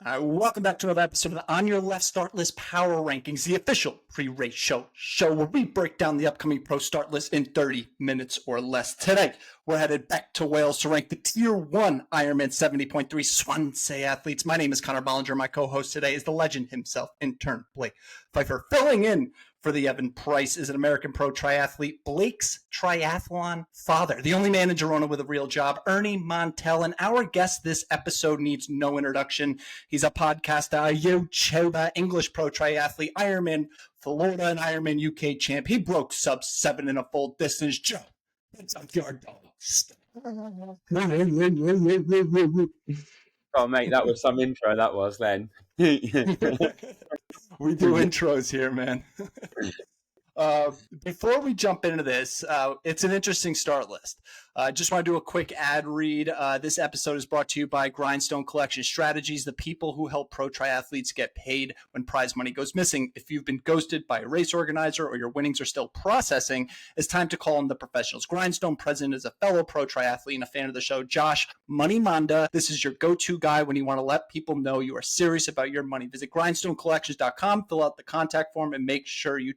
Welcome back to another episode of the On Your Left Startlist Power Rankings, the official pre-race show where we break down the upcoming pro start list in 30 minutes or less. Today, we're headed back to Wales to rank the Tier 1 Ironman 70.3 Swansea athletes. My name is Connor Bollinger. My co-host today is the legend himself, intern Blake Pfeiffer. Filling in for the Evan Price is an American pro triathlete, Blake's triathlon father, the only man in Girona with a real job, Ernie Montel. And our guest this episode needs no introduction. He's a podcaster, YouTuber, English pro triathlete, Ironman Florida and Ironman UK champ. He broke sub-7 in a full distance. Joe, what's up, your dogs? Oh, mate, that was some intro, that was then. We do intros here, man. Before we jump into this, it's an interesting start list. I just want to do a quick ad read. This episode is brought to you by Grindstone Collection Strategies, the people who help pro triathletes get paid when prize money goes missing. If you've been ghosted by a race organizer or your winnings are still processing, it's time to call on the professionals. Grindstone president is a fellow pro triathlete and a fan of the show, Josh Money Manda. This is your go-to guy when you want to let people know you are serious about your money. Visit grindstonecollections.com, fill out the contact form, and make sure you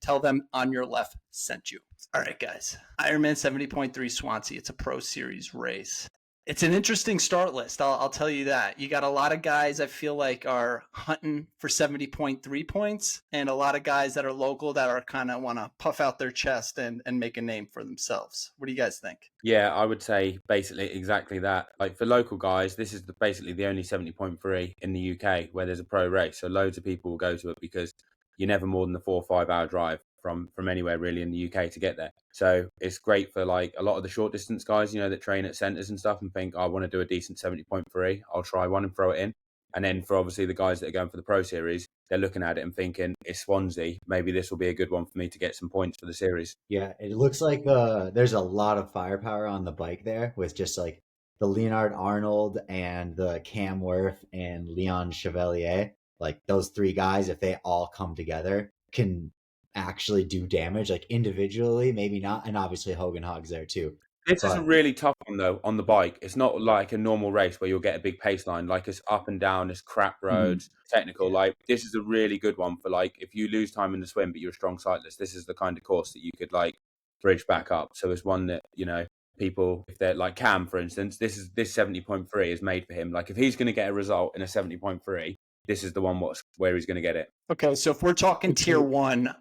tell them On Your Left sent you. All right, guys. Ironman 70.3 Swansea. It's a pro series race. It's an interesting start list. I'll tell you that. You got a lot of guys I feel like are hunting for 70.3 points, and a lot of guys that are local that are kind of want to puff out their chest and make a name for themselves. What do you guys think? Yeah, I would say basically exactly that. Like for local guys, this is basically the only 70.3 in the UK where there's a pro race. So loads of people will go to it because you're never more than a 4 or 5 hour drive from anywhere really in the UK to get there. So it's great for like a lot of the short distance guys, you know, that train at centres and stuff and think, I want to do a decent 70.3. I'll try one and throw it in. And then for obviously the guys that are going for the pro series, they're looking at it and thinking, it's Swansea. Maybe this will be a good one for me to get some points for the series. Yeah, it looks like there's a lot of firepower on the bike there with just like the Leonard Arnold and the Cam Worth and Leon Chevalier. Like those three guys, if they all come together, can actually do damage, like individually, maybe not. And obviously Hogan Hog's there too. This is a really tough one though on the bike. It's not like a normal race where you'll get a big pace line. Like it's up and down, it's crap roads, technical. Yeah. Like this is a really good one for like if you lose time in the swim but you're a strong cyclist, this is the kind of course that you could like bridge back up. So it's one that, you know, people, if they're like Cam, for instance, this 70.3 is made for him. Like if he's going to get a result in a 70.3, this is the one where he's going to get it. Okay, so if we're talking tier one,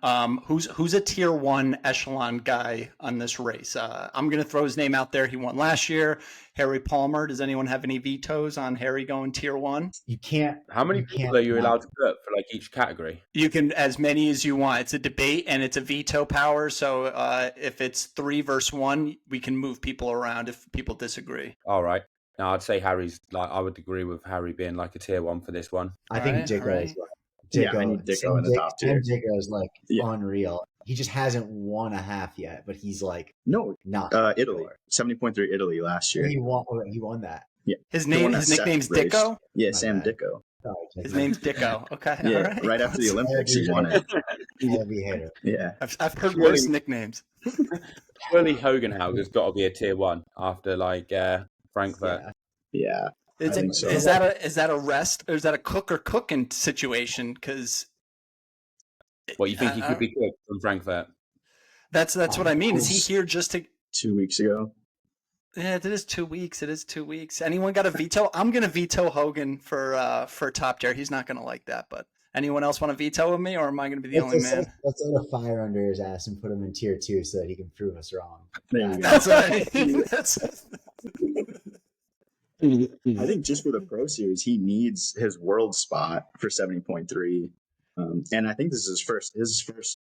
who's a tier one echelon guy on this race? I'm going to throw his name out there. He won last year. Harry Palmer. Does anyone have any vetoes on Harry going tier one? You can't. How many people are you allowed to put for like each category? You can as many as you want. It's a debate and it's a veto power. So if it's 3 versus 1, we can move people around if people disagree. All right. No, I'd say Harry's like I would agree with Harry being like a tier 1 for this one. I think Dicko is like I need Dicko in the top tier. Dicko is like unreal. He just hasn't won a half yet, but he's like not Italy. Sure. 70.3 Italy last year. He won that. Yeah. His nickname's Dicko? Yeah, Sam Dicko. His name's Dicko. Okay. Yeah, right after the Olympics he won it. Heavy hitter. Yeah. I've heard worse nicknames. Surely Hogenhaug has got to be a tier 1 after like Frankfurt. Yeah. Is that a rest or is that a cook or cooking situation? Because what you think he could be cooked from Frankfurt? That's what I mean. Is he here just to 2 weeks ago? Yeah, it is 2 weeks. It is 2 weeks. Anyone got a veto? I'm gonna veto Hogan for top tier. He's not gonna like that, but anyone else want to veto with me, or am I gonna be the only man? Let's throw a fire under his ass and put him in tier 2 so that he can prove us wrong. That's what I think just for the pro series, he needs his world spot for 70.3. And I think this is his first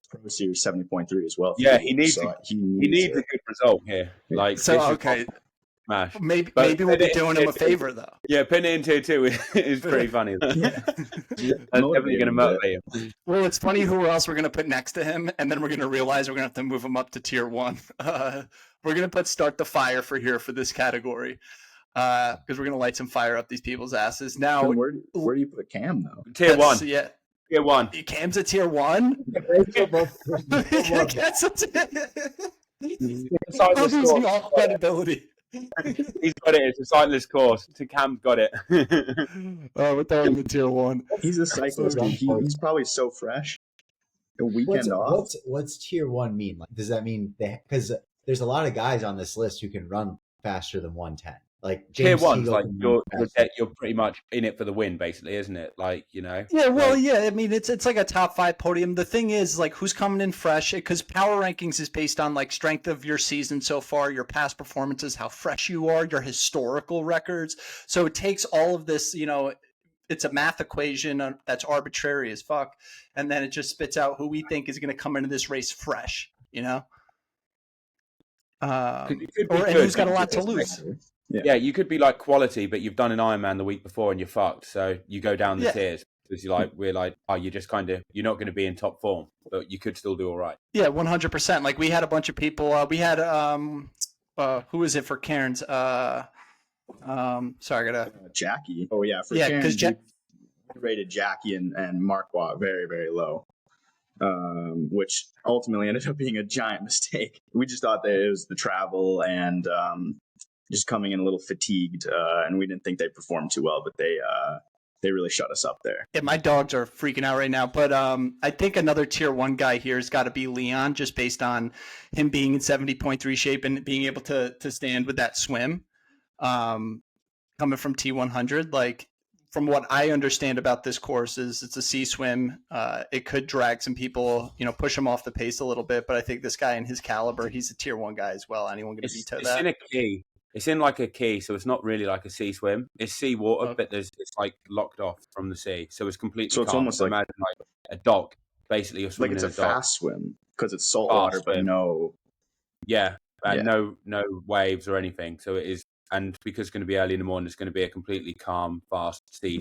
pro series 70.3 as well. Yeah, he needs a good result here. Like so, okay. Smash. Maybe we'll be doing him a favor though. Yeah, putting it in tier 2 is pretty funny. That's definitely going to motivate him. Well, it's funny who else we're going to put next to him, and then we're going to realize we're going to have to move him up to tier 1. We're going to put Start the Fire for this category. Because we're going to light some fire up these people's asses. Now, where do you put Cam though? Tier 1. Yeah. Tier 1. Cam's a tier 1? That's all credibility. He's got it. It's a cyclist course. Cam's got it. We're throwing the tier 1. He's a cyclist, dude. He's probably so fresh. A weekend off. What's tier 1 mean? Like, does that mean because there's a lot of guys on this list who can run faster than 110? Like Tier James 1's like Teagle you're pretty much in it for the win, basically, isn't it? Like, you know. Yeah, well, yeah. I mean, it's like a top 5 podium. The thing is, like, who's coming in fresh? Because power rankings is based on like strength of your season so far, your past performances, how fresh you are, your historical records. So it takes all of this, you know. It's a math equation that's arbitrary as fuck, and then it just spits out who we think is going to come into this race fresh. You know. And who's got a lot to lose. Yeah, you could be like quality, but you've done an Ironman the week before and you're fucked. So you go down the tiers because we're like, oh, you're just you're not going to be in top form, but you could still do all right. Yeah, 100%. Like we had a bunch of people. We had who is it for Cairns? Sorry, I gotta Jackie. Oh yeah, for Cairns, we rated Jackie and Marquardt very, very low. Which ultimately ended up being a giant mistake. We just thought that it was the travel and just coming in a little fatigued, and we didn't think they performed too well, but they really shut us up there. Yeah, my dogs are freaking out right now, but I think another tier 1 guy here has got to be Leon, just based on him being in 70.3 shape and being able to stand with that swim. Coming from T100, like from what I understand about this course is it's a sea swim. It could drag some people, you know, push them off the pace a little bit, but I think this guy in his caliber, he's a tier 1 guy as well. Anyone going to veto that? It's in a key. It's in like a key, so it's not really like a sea swim. It's sea water, but it's like locked off from the sea, so it's completely. So it's calm. almost like a dock. Basically, you're swimming like it's in a dock. fast swim because it's salt water, but no. Yeah, no waves or anything. So it is, and because it's going to be early in the morning, it's going to be a completely calm, fast sea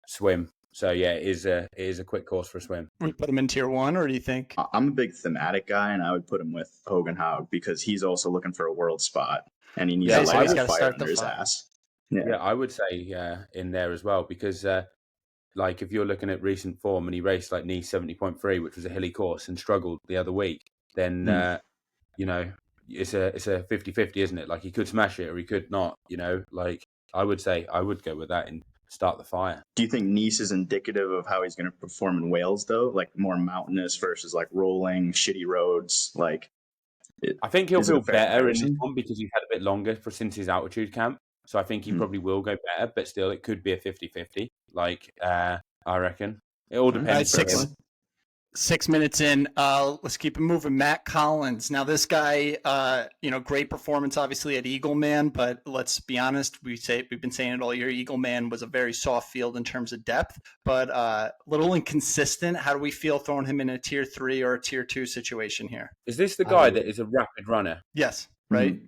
swim. So yeah, it is a quick course for a swim. We put him in tier 1, or do you think? I'm a big thematic guy, and I would put him with Hogan Haug because he's also looking for a world spot. And he needs a light fire under his ass. Yeah, I would say in there as well because, like, if you're looking at recent form and he raced like Nice 70.3, which was a hilly course, and struggled the other week, then you know it's a 50-50, isn't it? Like he could smash it or he could not. You know, like I would say I would go with that and start the fire. Do you think Nice is indicative of how he's going to perform in Wales though? Like more mountainous versus like rolling, shitty roads, like. I think he'll feel better in this one because he's had a bit longer since his altitude camp. So I think he probably will go better, but still it could be a 50-50. Like, I reckon. It all depends. Right, 6 minutes in, let's keep it moving. Matt Collins. Now this guy, great performance obviously at Eagleman, but let's be honest, we've been saying it all year. Eagleman was a very soft field in terms of depth, but a little inconsistent. How do we feel throwing him in a tier 3 or a tier 2 situation here? Is this the guy that is a rapid runner? Yes, right? Mm-hmm.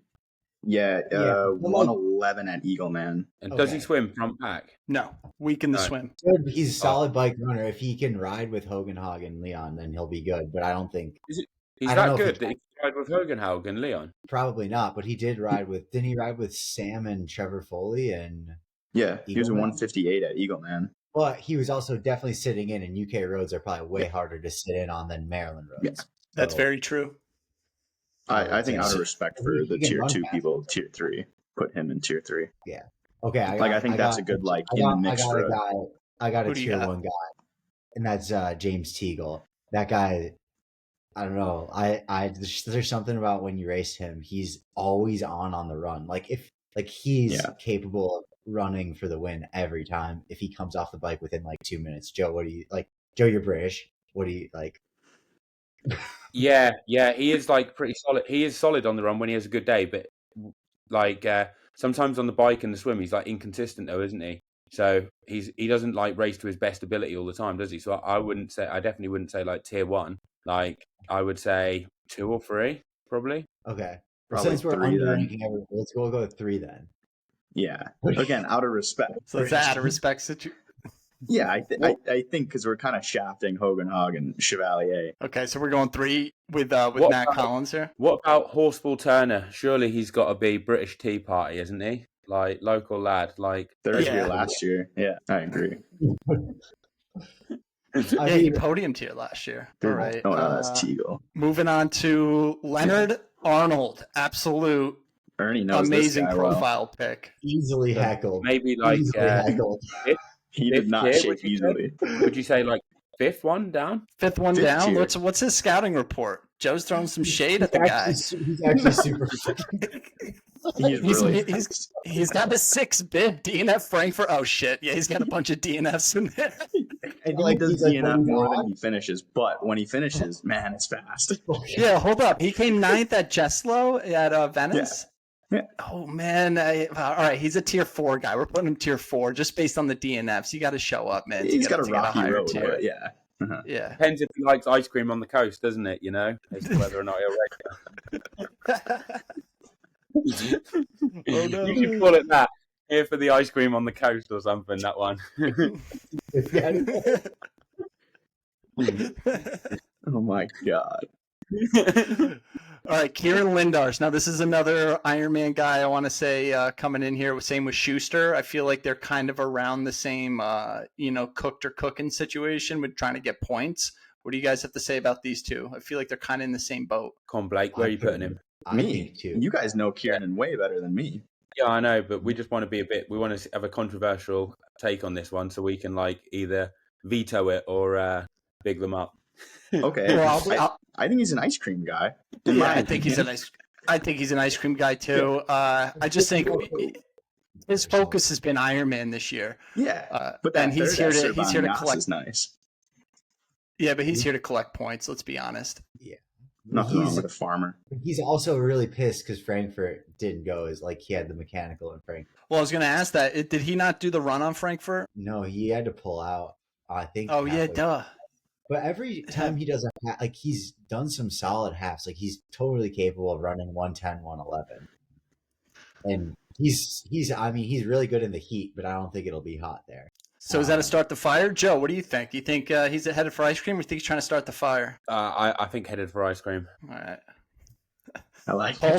Yeah, 111 at Eagleman. And does he swim front back? No, weak in the swim. Good. He's a solid bike runner. If he can ride with Hogan Haug and Leon, then he'll be good. But I don't think he's that good that he can ride with Hogan Haug and Leon. Probably not. But he did ride with. Didn't he ride with Sam and Trevor Foley and? Yeah, he was a 158 at Eagleman. Well, he was also definitely sitting in, and UK roads are probably way harder to sit in on than Maryland roads. Yeah. That's very true. I think out of respect for the tier 2 people, tier 3, put him in tier 3. Yeah. Okay. I think that's a good in the mixed road. I got a tier 1 guy, and that's James Teagle. That guy, I don't know. There's something about when you race him, he's always on the run. Like he's capable of running for the win every time if he comes off the bike within like 2 minutes. Joe, what do you like? Joe, you're British. What do you like? Yeah, he is like pretty solid. He is solid on the run when he has a good day, but like sometimes on the bike and the swim, he's like inconsistent though, isn't he? So he doesn't like race to his best ability all the time, does he? So I definitely wouldn't say like tier 1. Like I would say 2 or 3, probably. Okay. Probably since we're 3 ranking everyone, we'll go with 3 then. Yeah. Again, out of respect. So it's out of respect situation. Yeah, I think because we're kind of shafting Hogan Haug and Chevalier. Okay, so we're going 3 with Matt Collins here. What about Horsfall Turner? Surely he's got to be British Tea Party, isn't he? Like local lad, like third year last year. Yeah, I agree. He podiumed here last year. All right. Oh, no, that's Teagle. Moving on to Leonard Arnold, absolute Ernie knows Amazing this guy profile pick. Easily heckled. Maybe like Easily heckled. He did not tier, shape easily. Would you say like fifth one down? Fifth one Fifth down. tier. What's his scouting report? Joe's throwing some shade at the guy. He's actually super. He's really fast. He's got a 6 bid DNF Frankfurt. Oh shit! Yeah, he's got a bunch of DNFs in there. And Like, he does he's like, DNF what more do you than he finishes, but when he finishes, man, it's fast. Yeah, hold up. He came 9th at Jeslo at Venice. Yeah. Oh man! All right, he's a tier 4 guy. We're putting him tier 4 just based on the DNFs. You got to show up, man. He's got a rocky higher road, tier. but yeah. Uh-huh. Yeah. Depends if he likes ice cream on the coast, doesn't it? You know, as to whether or not he'll Oh, no. You should call it that. Here for the ice cream on the coast or something. That one. Oh my god. All right, Kieran Lindars. Now, this is another Ironman guy I want to say coming in here. Same with Schuster. I feel like they're kind of around the same, cooked or cooking situation with trying to get points. What do you guys have to say about these two? I feel like they're kind of in the same boat. Con Blake, where are you putting him? Me too. You guys know Kieran way better than me. Yeah, I know, but we just want to be we want to have a controversial take on this one so we can like either veto it or big them up. Okay. Well, I think he's an ice cream guy. Yeah, I think he's an ice cream guy too. I just think his focus has been Ironman this year. Yeah, but then he's here to collect. Is nice. Yeah, but he's here to collect points. Let's be honest. Yeah, nothing wrong with a farmer. He's also really pissed because Frankfurt didn't go. Is like he had the mechanical in Frankfurt. Well, I was going to ask that. Did he not do the run on Frankfurt? No, he had to pull out. I think. Oh yeah, duh. But every time he does he's done some solid halves. Like he's totally capable of running 110, 111. And he's really good in the heat, but I don't think it'll be hot there. So is that a start the fire? Joe, what do you think? Do you think he's headed for ice cream or do you think he's trying to start the fire? I think headed for ice cream. All right. I like Paul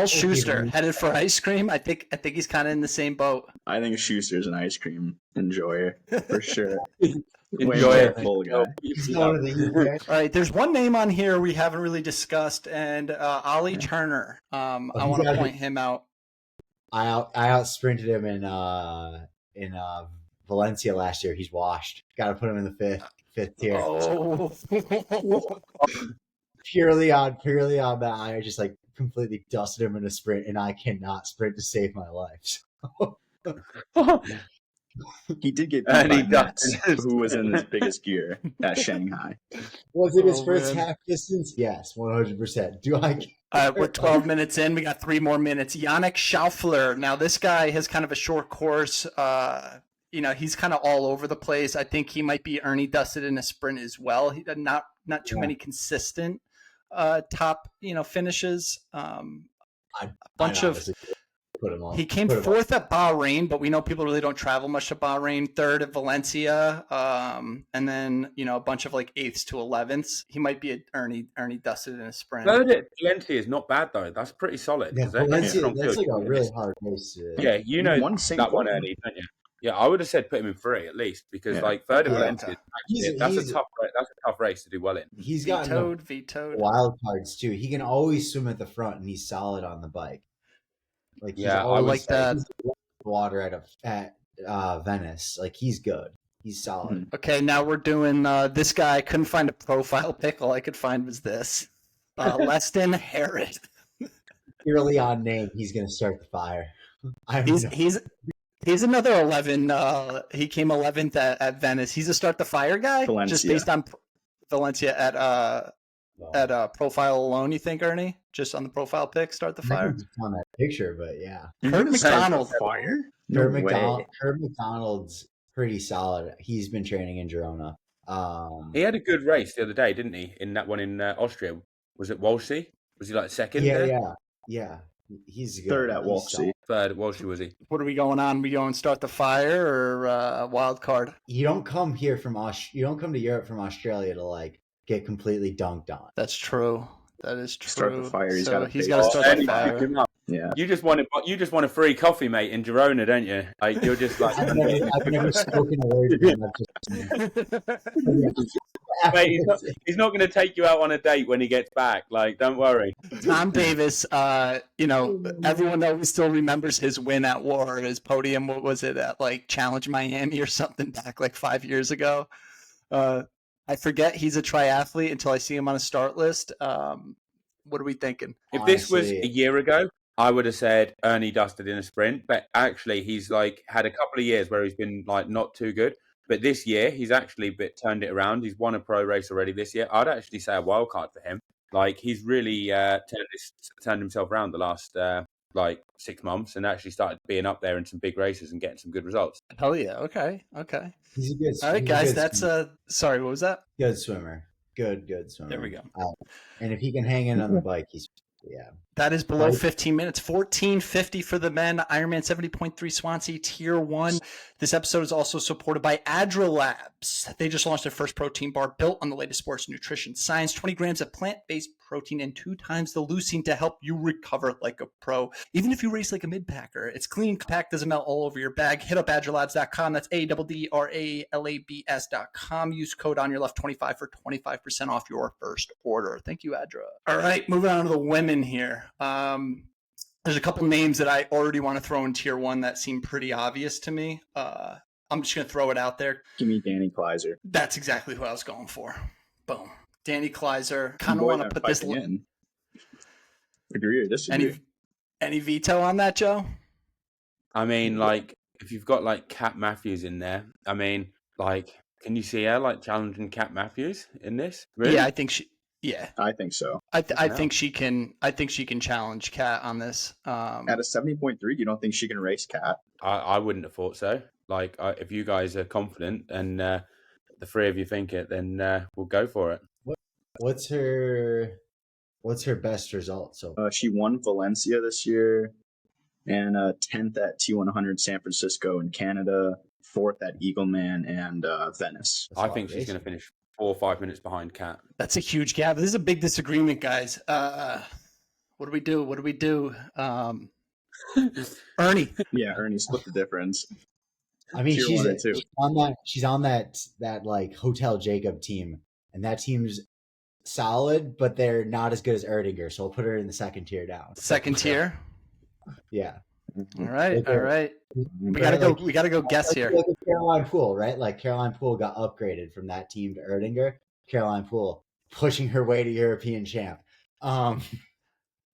Schuster headed for ice cream. I think he's kind of in the same boat. I think Schuster's an ice cream enjoyer for sure. Enjoy it. Full guy. All right, there's one name on here we haven't really discussed, and Ollie Turner. I want to point him out. I out sprinted him in Valencia last year. He's washed. Got to put him in the fifth tier. Oh. purely on that. I just like completely dusted him in a sprint, and I cannot sprint to save my life. So. He did get beat by Metz, who was in his biggest gear at Shanghai. Was it his first half distance? Yes, 100%. Do I? We're 12 minutes in. We got 3 more minutes. Yannick Schaufler. Now, this guy has kind of a short course. He's kind of all over the place. I think he might be Ernie dusted in a sprint as well. He not too many consistent top finishes. He came 4th at Bahrain, but we know people really don't travel much to Bahrain. 3rd at Valencia, and then a bunch of like 8ths to 11ths. He might be Ernie dusted in a sprint. 3rd at Valencia is not bad though. That's pretty solid. Yeah, Valencia, that's like a really hard race. Yeah, you know that one, Ernie, don't you? Yeah, I would have said put him in 3 at least because 3rd at Valencia, that's a tough race to do well in. He's got vetoed wild cards too. He can always swim at the front, and he's solid on the bike. Like I like that. Water at Venice, like he's good. He's solid. Okay, now we're doing this guy. I couldn't find a profile pic. All I could find was this. Leston Harris. Purely on name, he's gonna start the fire. He's another 11. He came 11th at Venice. He's a start the fire guy. Valencia. Just based on Valencia at profile alone. You think, Ernie? Just on the profile pic, start the fire. On that picture, but yeah. Kurt McDonald. Fire? Kurt McDonald's pretty solid. He's been training in Girona. He had a good race the other day, didn't he? In that one in Austria. Was it Walshy? Was he like second? Yeah. He's good. 3rd at Walshy. 3rd at Walshy, was he? What are we going on? We going start the fire or wild card? You don't come here you don't come to Europe from Australia to like get completely dunked on. That's true. That is true. Start the fire. He's got to start the fire. Yeah. You just want a free coffee, mate, in Girona, don't you? Like you're just like I've never spoken a word to him. Mate, he's not going to take you out on a date when he gets back. Like, don't worry. Tom Davis, everyone always still remembers his win at War, his podium. What was it at, like, Challenge Miami or something back like 5 years ago? I forget he's a triathlete until I see him on a start list. What are we thinking? If this was a year ago, I would have said Ernie dusted in a sprint. But actually, he's like had a couple of years where he's been like not too good. But this year, he's actually turned it around. He's won a pro race already this year. I'd actually say a wild card for him. Like, he's really turned himself around the last 6 months and actually started being up there in some big races and getting some good results. Hell yeah. Okay. He's a good. All right, guys. That's sorry. What was that? Good swimmer. Good swimmer. There we go. And if he can hang in on the bike, he's That is below 15 minutes. 14:50 for the men. Ironman 70.3 Swansea Tier 1. This episode is also supported by Adra Labs. They just launched their first protein bar built on the latest sports nutrition science. 20 grams of plant-based protein and 2 times the leucine to help you recover like a pro. Even if you race like a mid-packer, it's clean, compact, doesn't melt all over your bag. Hit up adralabs.com. That's ADDRALABS.com. Use code ONYERLEFT25 for 25% off your first order. Thank you, Adra. All right, moving on to the women here. There's a couple names that I already want to throw in Tier 1 that seem pretty obvious to me. I'm just going to throw it out there. Give me Danny Kleiser. That's exactly who I was going for. Boom. Danny Kleiser. Kind of want to put this in. Agree or disagree? Any veto on that, Joe? I mean, like, if you've got like Kat Matthews in there, I mean, like, can you see her like challenging Kat Matthews in this? Really? Yeah, I think she. Yeah, I think so. I think she can. I think she can challenge Kat on this. At a 70.3, you don't think she can race Kat? I wouldn't have thought so. Like, if you guys are confident and the three of you think it, then we'll go for it. What's her best result? So she won Valencia this year, and 10th at T100 San Francisco in Canada, 4th at Eagleman and Venice. I think she's going to finish 4 or 5 minutes behind Kat. That's a huge gap. This is a big disagreement, guys. What do we do? Ernie. Yeah, Ernie split the difference. I mean, she's on that like Hotel Jacob team, and that team's solid, but they're not as good as Erdinger, so we'll put her in the second tier down. Second tier? Yeah. All right. We gotta go guess here. Like Caroline Poole, right? Like Caroline Poole got upgraded from that team to Erdinger. Caroline Poole pushing her way to European champ.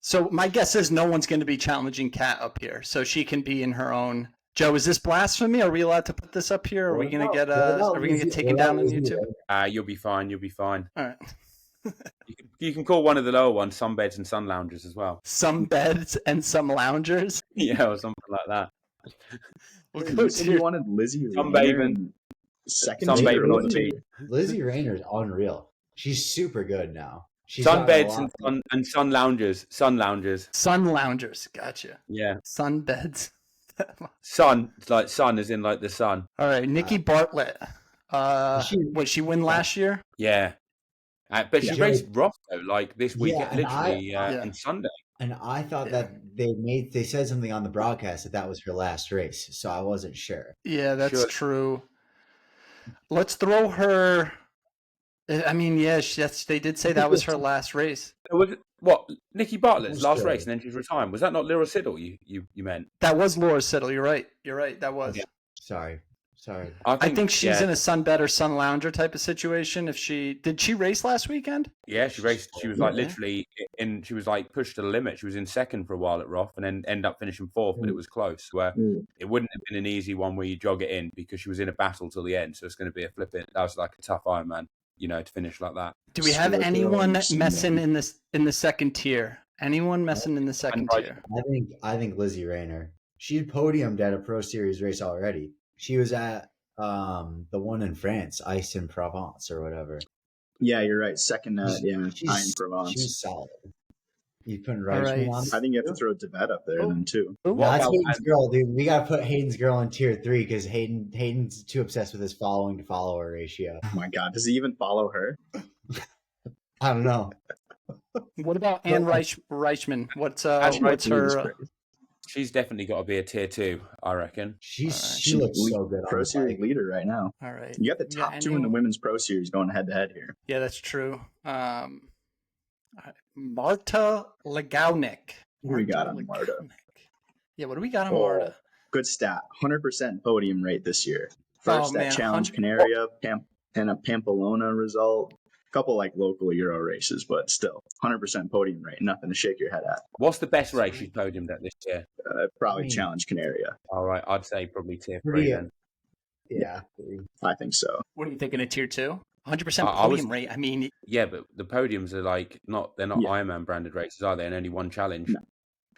So my guess is no one's going to be challenging Kat up here, so she can be in her own. Joe, is this blasphemy? Are we allowed to put this up here? Are we going to get taken down on YouTube? You'll be fine. All right. You can call one of the lower ones sunbeds and sun loungers as well. Sunbeds and some loungers? Yeah, or something like that. You wanted Lizzie sunbathing. Sunbathing on the beach. Lizzie Rayner's unreal. She's super good now. Sunbeds and sun loungers. Sun loungers. Sun loungers. Gotcha. Yeah. Sunbeds. Sun, like sun as in like the sun. All right. Nikki Bartlett. She win last year? Yeah. But she raced Roth though, like this week, literally on Sunday. And I thought that they said something on the broadcast that was her last race, so I wasn't sure. Yeah, that's true. Let's throw her. I mean, they did say that was her last race. What, Nikki Bartlett's last race, and then she's retiring? Was that not Laura Siddle? You meant that was Laura Siddle. You're right. That was. Yeah. Sorry. I think she's in a sunbed or sun lounger type of situation. Did she race last weekend? Yeah, she raced. She was like literally she was like pushed to the limit. She was in second for a while at Roth, and then ended up finishing fourth. But it was close. Where it wouldn't have been an easy one where you jog it in because she was in a battle till the end. So it's going to be a flipping. That was like a tough Ironman, to finish like that. Do we have anyone messing in the second tier? Anyone messing in the second tier? I think Lizzie Rayner. She podiumed at a Pro Series race already. She was at the one in France, Aix-en-Provence or whatever. Yeah, you're right. Second, Aix-en-Provence. She's solid. You putting Reichman on? I think you have to throw Devet up there then too. That's Hayden's girl, dude. We gotta put Hayden's girl in tier 3 because Hayden's too obsessed with his following to follower ratio. Oh my god, does he even follow her? I don't know. What about Anne Reichman? What's her? She's definitely got to be a tier 2, I reckon. She She's looks so good Pro on the Series bike. leader right now. All right. You got the top two in the women's Pro Series going head to head here. Yeah, that's true. Marta Legownik. What do we got on Marta? Yeah, what do we got on Marta? Good stat. 100% podium rate this year. First at Challenge 100 Canaria and a Pamplona result. A couple like local Euro races, but still 100% podium rate. Nothing to shake your head at. What's the best race she's podiumed at this year? Probably Challenge Canaria. All right, I'd say probably tier 3 then. Yeah, I think so. What are you thinking of tier 2? 100% podium rate. I mean, yeah, but the podiums are like they're not Ironman branded races, are they? And only one challenge. No.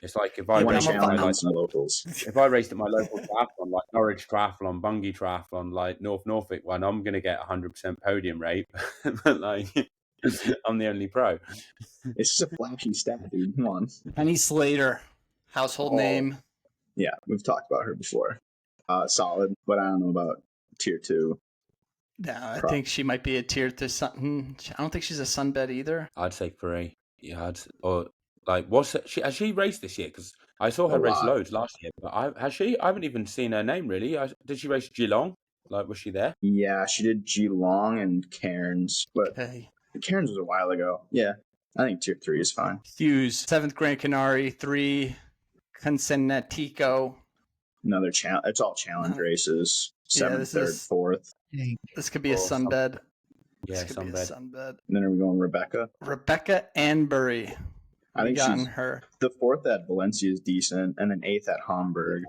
It's like if I raced at my locals. If I raced at my local triathlon, like Norwich Triathlon, Bungay Triathlon, like North Norfolk one, I'm gonna get 100% podium rate. But like, I'm the only pro. It's just a flashy stat, dude. Come on. Penny Slater, household name. Yeah, we've talked about her before. Solid, but I don't know about tier 2. No, I think she might be a tier 2 something. I don't think she's a sunbed either. I'd say 3. Yeah, has she raced this year? Because I saw her race loads last year, but has she? I haven't even seen her name really. Did she race Geelong? Like, was she there? Yeah, she did Geelong and Cairns, but Cairns was a while ago. Yeah, I think tier 3 is fine. Hughes, 7th Gran Canaria, 3 Consennatico. Another challenge. It's all challenge races. 7th, 3rd, 4th. This could be a sunbed. Yeah, sunbed. And then are we going Rebecca? Rebecca Anbury. I think she's her. The 4th at Valencia is decent, and then 8th at Hamburg.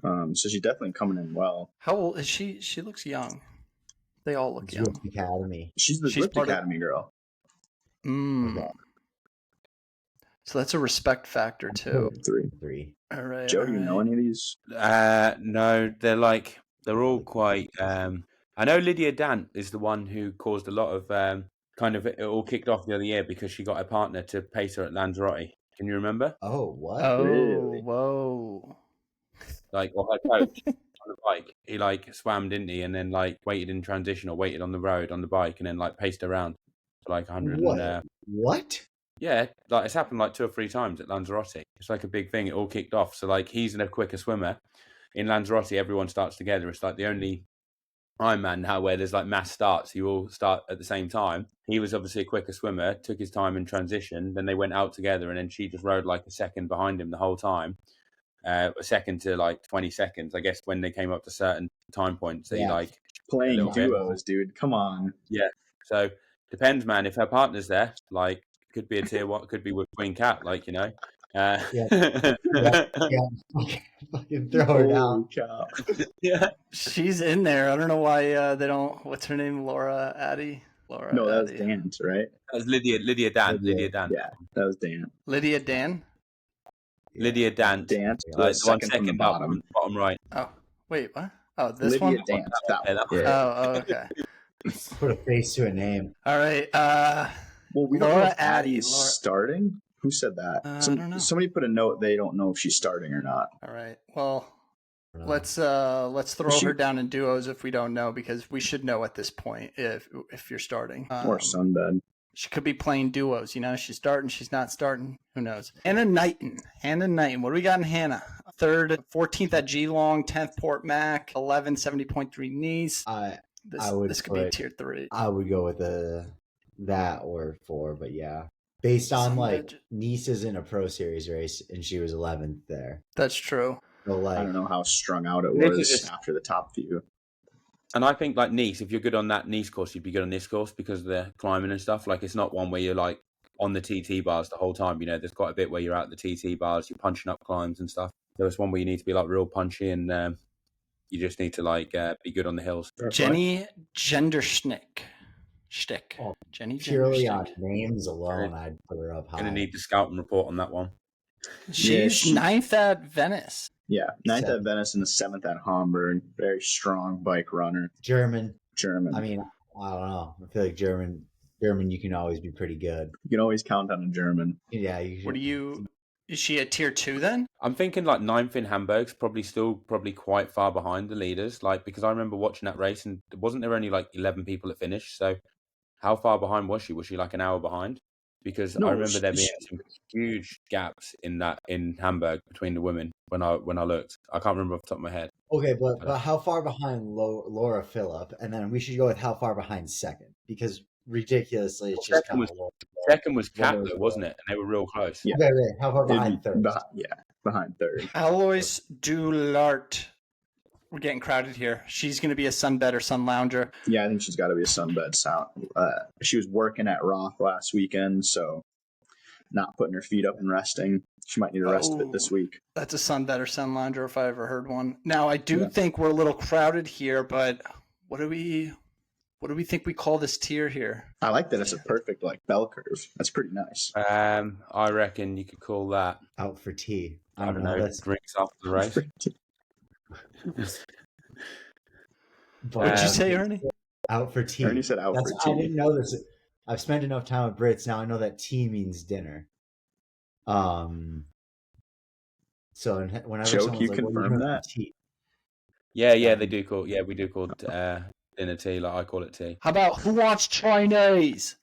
So she's definitely coming in well. How old is she? She looks young. They all look young. Zwift Academy. She's the Zwift Academy girl. Okay. So that's a respect factor too. 3. All right. Joe, do you know any of these? No, they're all quite. I know Lydia Dant is the one who caused a lot of it all kicked off the other year because she got her partner to pace her at Lanzarote. Can you remember? Oh, what? Oh, really? Whoa. Or her coach on the bike. He swam, didn't he? And then waited in transition or waited on the road on the bike and then paced around for 100. What? Yeah, it's happened 2 or 3 times at Lanzarote. It's a big thing. It all kicked off. So he's a quicker swimmer. In Lanzarote, everyone starts together. It's the only Ironman now where there's mass starts. You all start at the same time. He was obviously a quicker swimmer, took his time in transition. Then they went out together, and then she just rode a second behind him the whole time. A second to 20 seconds, I guess, when they came up to certain time points. They playing duos, dude. Come on. Yeah. So depends, man. If her partner's there, could be a tier 1, could be with Queen Cat, Fucking throw her down. Yeah, she's in there. I don't know why they don't. What's her name? Laura Addy. No, that was Dant, right? That was Lydia Dant. Lydia Dant. Yeah, that was Dant. Lydia Dan. Lydia Dant. Dant. Second from the bottom right. Oh, wait, what? Oh, this Lydia one. Dant. Oh, okay. Put a face to a name. All right. Well, we don't Laura know if Addy. Addie's starting. Who said that? I don't know. Somebody put a note. They don't know if she's starting or not. All right. Well, let's throw her down in duos if we don't know, because we should know at this point if you're starting. Or sunbed. She could be playing duos. She's starting. She's not starting. Who knows? Hannah Knighton. What do we got in Hannah? 3rd, 14th at Geelong, 10th Port Mac, 11, 70.3 Nice. This could be tier 3. I would go with that or 4, but yeah. Based on Nice is in a Pro Series race and she was 11th there. That's true. So I don't know how strung out it was after the top few. And I think Nice, if you're good on that Nice course, you'd be good on this course because of the climbing and stuff. It's not one where you're on the TT bars the whole time. There's quite a bit where you're out the TT bars, you're punching up climbs and stuff. There's one where you need to be real punchy and you just need to be good on the hills. Jenny Genderschnick. Jenny purely on names alone, I'd put her up high. Gonna need the scouting report on that one. She's 9th at Venice. Yeah, 9th at Venice and the 7th at Hamburg. Very strong bike runner. German. I mean, I don't know. I feel like German, you can always be pretty good. You can always count on a German. Yeah. Is she a tier 2 then? I'm thinking 9th in Hamburg's probably quite far behind the leaders. Because I remember watching that race and wasn't there only 11 people that finished? So how far behind was she? Was she an hour behind? because No, I remember there being some huge gaps in Hamburg between the women when I looked. I can't remember off the top of my head. Okay, but how far behind Laura Phillip? And then we should go with how far behind second, because ridiculously, it's just kind of second was Cat, though, wasn't it? And they were real close. Yeah. Okay, right. How far behind third? Behind third. Alois Dulart. We're getting crowded here. She's going to be a sunbed or sun lounger. Yeah, I think she's got to be a sunbed sound. She was working at Roth last weekend, so not putting her feet up and resting. She might need a rest bit this week. That's a sunbed or sun lounger if I ever heard one. Now, I do think we're a little crowded here, but what do we think we call this tier here? I like that it's a perfect bell curve. That's pretty nice. I reckon you could call that out for tea. I don't know. Drinks after the race. What'd you say, Ernie? Out for tea. Ernie said out for tea. I didn't know this. I've spent enough time with Brits now. I know that tea means dinner. So whenever Joke, you confirm that? Tea? Yeah, they do call. Yeah, we do call dinner tea. Like I call it tea. How about who wants Chinese?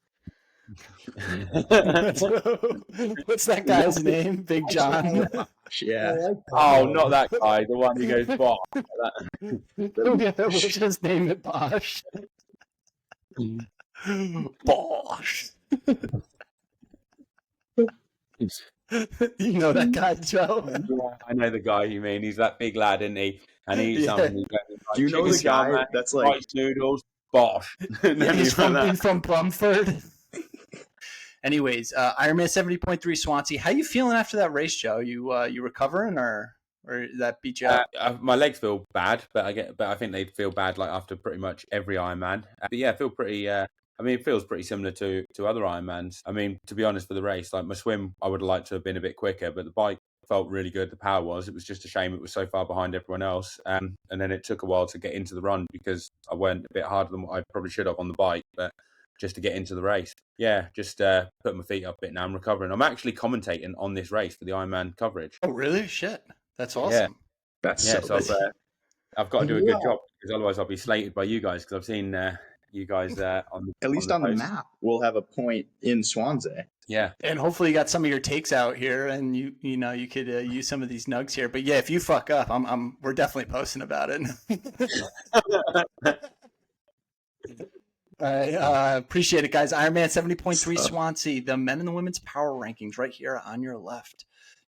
What's that guy's name? Big John. Yeah. Oh, not that guy. The one who goes Bosh. We'll just name it Bosh. Bosh. You know that guy, Joe? I know the guy you mean. He's that big lad, isn't he? And he's something. Do you know the guy that's like rice noodles? Bosh. He's from Bromford. Anyways, Ironman 70.3 Swansea. How you feeling after that race, Joe? You recovering or that beat you up? My legs feel bad, but I think they feel bad like after pretty much every Ironman. But yeah, I feel pretty. I mean, it feels pretty similar to other Ironmans. I mean, to be honest, for the race, like my swim, I would have liked to have been a bit quicker, but the bike felt really good. The power was. It was just a shame it was so far behind everyone else. And then it took a while to get into the run because I went a bit harder than what I probably should have on the bike, but just to get into the race. Yeah, just put my feet up a bit now. I'm recovering. I'm actually commentating on this race for the Ironman coverage. Oh, really? Shit. That's awesome. Yeah. I've got to do a good job because otherwise I'll be slated by you guys because I've seen you guys on at least on the map. We'll have a point in Swansea. Yeah, and hopefully you got some of your takes out here, and you could use some of these nugs here. But yeah, if you fuck up, we're definitely posting about it. I appreciate it, guys. Ironman 70.3 Swansea, the men and the women's power rankings right here on your left.